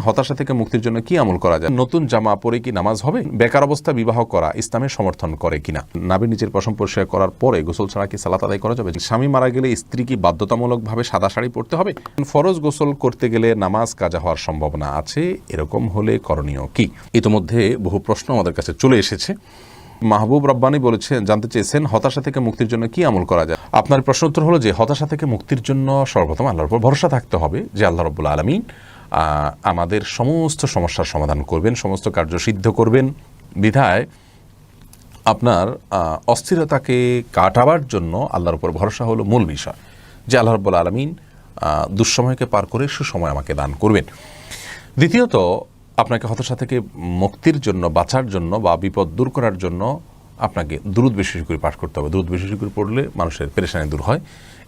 হতাশা থেকে মুক্তির জন্য কি আমল করা যায়? নতুন জামা পরে কি নামাজ হবে? বেকার অবস্থা বিবাহ করা ইসলামের সমর্থন করে কিনা? নাভির নিচের পশম পরিষ্কার করার পরে গোসল ছাড়া কি সালাত আদায় করা যাবে? স্বামী মারা গেলে স্ত্রী কি বাধ্যতামূলকভাবে সাদা শাড়ি পরতে হবে? ফরজ গোসল করতে গেলে নামাজ কাজা হওয়ার সম্ভাবনা আছে, এরকম হলে করণীয় কি? ইতোমধ্যে বহু প্রশ্ন আমাদের কাছে চলে এসেছে। মাহবুব রব্বানী বলেছেন, জানতে চেয়েছেন হতাশা থেকে মুক্তির জন্য কি আমল করা যায়। আপনার প্রশ্ন উত্তর হলো যে হতাশা থেকে মুক্তির জন্য সর্বপ্রথম আল্লাহর উপর ভরসা থাকতে হবে যে আল্লাহ রাব্বুল আলামিন আমাদের সমস্ত সমস্যার সমাধান করবেন, সমস্ত কার্য সিদ্ধ করবেন। বিধায় আপনার অস্থিরতাকে কাটাবার জন্য আল্লাহর উপর ভরসা হলো মূল বিষয়, যে আল্লাহ রাব্বুল আলামিন দুঃসময়কে পার করে সুসময় আমাকে দান করবেন। দ্বিতীয়ত, আপনাকে হতাশা থেকে মুক্তির জন্য, বাঁচার জন্য বা বিপদ দূর করার জন্য আপনাকে দুরূদ বেশি করে পাঠ করতে হবে। দুরূদ বেশি করে পড়লে মানুষের পেরেশানি দূর হয়।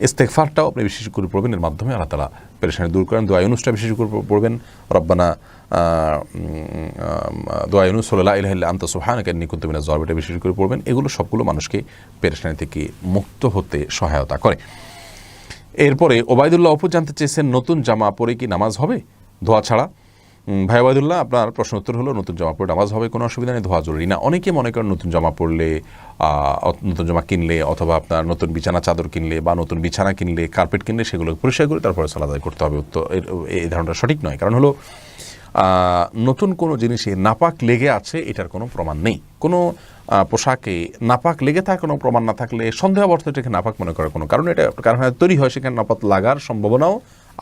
ইস্তেগফারটাও আপনি বেশি করে পড়বেন, এর মাধ্যমে আল্লাহ তাআলা পেরেশানি দূর করেন। দোয়া ইউনুসটা বেশি করে পড়বেন, রব্বানা দোয়া ইউনুস লা ইলাহা ইল্লা আনতা সুবহানাকা ইন্নী কুনতু মিনাজ জালিমিন বেশি করে পড়বেন। এগুলো সবগুলো মানুষকে পেরেশানি থেকে মুক্ত হতে সহায়তা করে। এরপরে ওবায়দুল্লাহ অপু জানতে চেয়েছেন, নতুন জামা পরে কি নামাজ হবে ধোয়া ছাড়া? ভাই ওবায়দুল্লাহ, আপনার প্রশ্ন উত্তর হলো নতুন জামা পরে নামাজ হবে, কোনো অসুবিধা নেই, ধোয়া জরুরি না। অনেকে মনে করেন নতুন জামা পরলে, নতুন জামা কিনলে অথবা আপনার নতুন বিছানা চাদর কিনলে বা নতুন বিছানা কিনলে, কার্পেট কিনলে সেগুলো পরিষ্কার করে তারপরে সালাত আদায় করতে হবে। এই ধারণাটা সঠিক নয়। কারণ হলো নতুন কোনো জিনিসে নাপাক লেগে আছে এটার কোনো প্রমাণ নেই। কোনো পোশাকে নাপাক লেগে থাকার কোনো প্রমাণ না থাকলে সন্দেহাবর্ত এটাকে নাপাক মনে করার কোনো কারণ, এটা কারখানায় তৈরি হয়, সেখানে নাপাক লাগার সম্ভাবনাও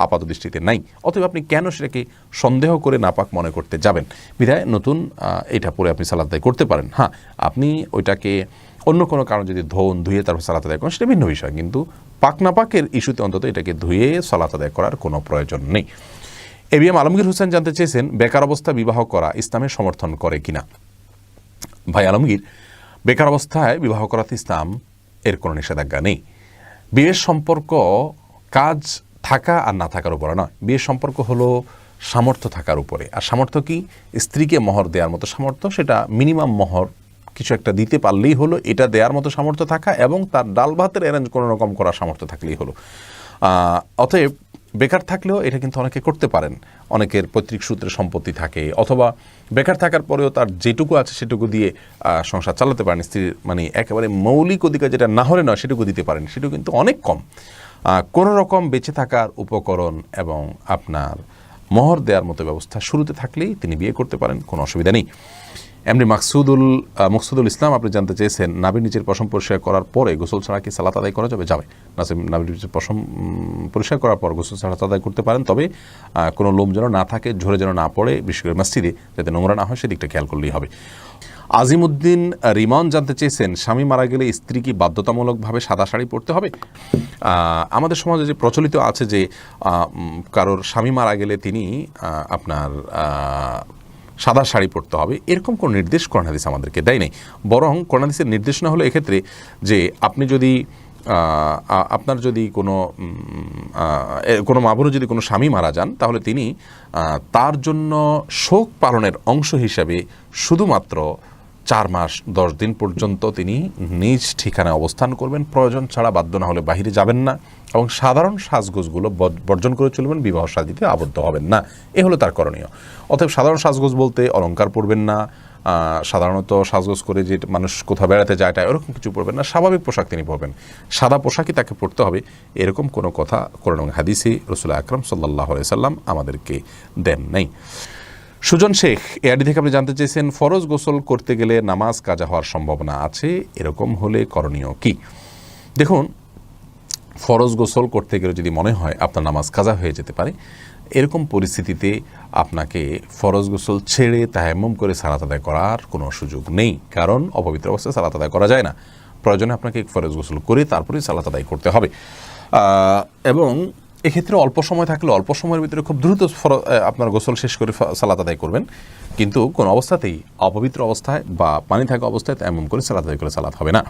আপাত দৃষ্টিতে নাই। অতএব আপনি কেন সেটাকে সন্দেহ করে নাপাক মনে করতে যাবেন? বিধায় নতুন এটা পরে আপনি সালাত আদায় করতে পারেন। হ্যাঁ, আপনি ওইটাকে অন্য কোনো কারণ যদি ধুয়ে তারপর সালাত আদায় করেন সেটা ভিন্ন বিষয়, কিন্তু পাক নাপাকের ইস্যুতে অন্তত এটাকে ধুয়ে সালাত আদায় করার কোনো প্রয়োজন নেই। এবিএম আলমগীর হোসেন জানতে চেয়েছেন, বেকার অবস্থা বিবাহ করা ইসলামের সমর্থন করে কিনা? ভাই আলমগীর, বেকার অবস্থায় বিবাহ করাতে ইসলাম এর কোনো নিষেধাজ্ঞা নেই। বিয়ের সম্পর্ক কাজ থাকা আর না থাকার উপরে নয়, বিয়ের সম্পর্ক হলো সামর্থ্য থাকার উপরে। আর সামর্থ্য কি? স্ত্রীকে মোহর দেওয়ার মতো সামর্থ্য, সেটা মিনিমাম মোহর কিছু একটা দিতে পারলেই হলো, এটা দেওয়ার মতো সামর্থ্য থাকা এবং তার ডাল ভাতের অ্যারেঞ্জ কোনো রকম করার সামর্থ্য থাকলেই হলো। অতএব বেকার থাকলেও এটা কিন্তু অনেকে করতে পারেন। অনেকের পৈতৃক সূত্রে সম্পত্তি থাকে, অথবা বেকার থাকার পরেও তার যেটুকু আছে সেটুকু দিয়ে সংসার চালাতে পারেন। স্ত্রীর মানে একেবারে মৌলিক অধিকার যেটা না হলে নয় সেটুকু দিতে পারেন, সেটুকু কিন্তু অনেক কম। কোনো রকম বেঁচে থাকার উপকরণ এবং আপনার মোহর দেওয়ার মতো ব্যবস্থা শুরুতে থাকলেই তিনি বিয়ে করতে পারেন, কোনো অসুবিধা নেই। এমনি মকসুদুল ইসলাম, আপনি জানতে চেয়েছেন, নাভির নিচের পশম পরিষ্কার করার পরে গোসল ছাড়া কি সালাত আদায় করা যাবে? যাবে। নাভির নিচের পশম পরিষ্কার করার পর গোসল ছাড়া আদায় করতে পারেন, তবে কোনো লোম যেন না থাকে, ঝরে যেন না পড়ে, বিশেষ করে মসজিদে যাতে নোংরা না হয় সেদিকটা খেয়াল করলেই হবে। আজিমউদ্দিন রিমন জানতে চেয়েছেন, স্বামী মারা গেলে স্ত্রী কি বাধ্যতামূলকভাবে সাদা শাড়ি পরতে হবে? আমাদের সমাজে যে প্রচলিত আছে যে কারোর স্বামী মারা গেলে তিনি আপনার সাদা শাড়ি পরতে হবে, এরকম কোনো নির্দেশ কোরআন হাদিস আমাদেরকে দেয় নাই। বরং কোরআন হাদিসের নির্দেশনা হলো এক্ষেত্রে যে আপনি যদি আপনার যদি কোনো মা বোনের যদি কোনো স্বামী মারা যান, তাহলে তিনি তার জন্য শোক পালনের অংশ হিসাবে শুধুমাত্র 4 মাস 10 দিন পর্যন্ত তিনি নিজ ঠিকানায় অবস্থান করবেন, প্রয়োজন ছাড়া বাধ্য না হলে বাহিরে যাবেন না, এবং সাধারণ সাজগোজগুলো বর্জন করে চলবেন, বিবাহ শাদীতে আবদ্ধ হবেন না। এ হলো তার করণীয়। অতএব সাধারণ সাজগোজ বলতে অলংকার পরবেন না, সাধারণত সাজগোজ করে যে মানুষ কোথাও বেড়াতে যায় ওরকম কিছু পরবেন না, স্বাভাবিক পোশাক তিনি পরবেন, সাদা পোশাকই তাকে পরতে হবে, এরকম কোনো কথা কোরআন এবং হাদিসে রাসূলুল্লাহ আকরাম সাল্লাল্লাহু আলাইহি সাল্লাম আমাদেরকে দেন নাই। সুজন শেখ এআডি থেকে আপনি জানতে চেয়েছেন, ফরজ গোসল করতে গেলে নামাজ কাজা হওয়ার সম্ভাবনা আছে, এরকম হলে করণীয় কি? দেখুন, ফরজ গোসল করতে গেলে যদি মনে হয় আপনার নামাজ কাজা হয়ে যেতে পারে, এরকম পরিস্থিতিতে আপনাকে ফরজ গোসল ছেড়ে তায়াম্মুম করে সালাত আদায় করার কোনো সুযোগ নেই। কারণ অপবিত্র অবস্থায় সালাত আদায় করা যায় না। প্রয়োজনে আপনাকে ফরজ গোসল করে তারপরেই সালাত আদায় করতে হবে। এবং এক্ষেত্রে অল্প সময় থাকলে অল্প সময়ের ভিতরে খুব দ্রুত আপনার গোসল শেষ করে সালাত আদায় করবেন, কিন্তু কোনো অবস্থাতেই অপবিত্র অবস্থায় বা পানি থাকা অবস্থায় তায়াম্মুম করে সালাত আদায় করে সালাত হবে না।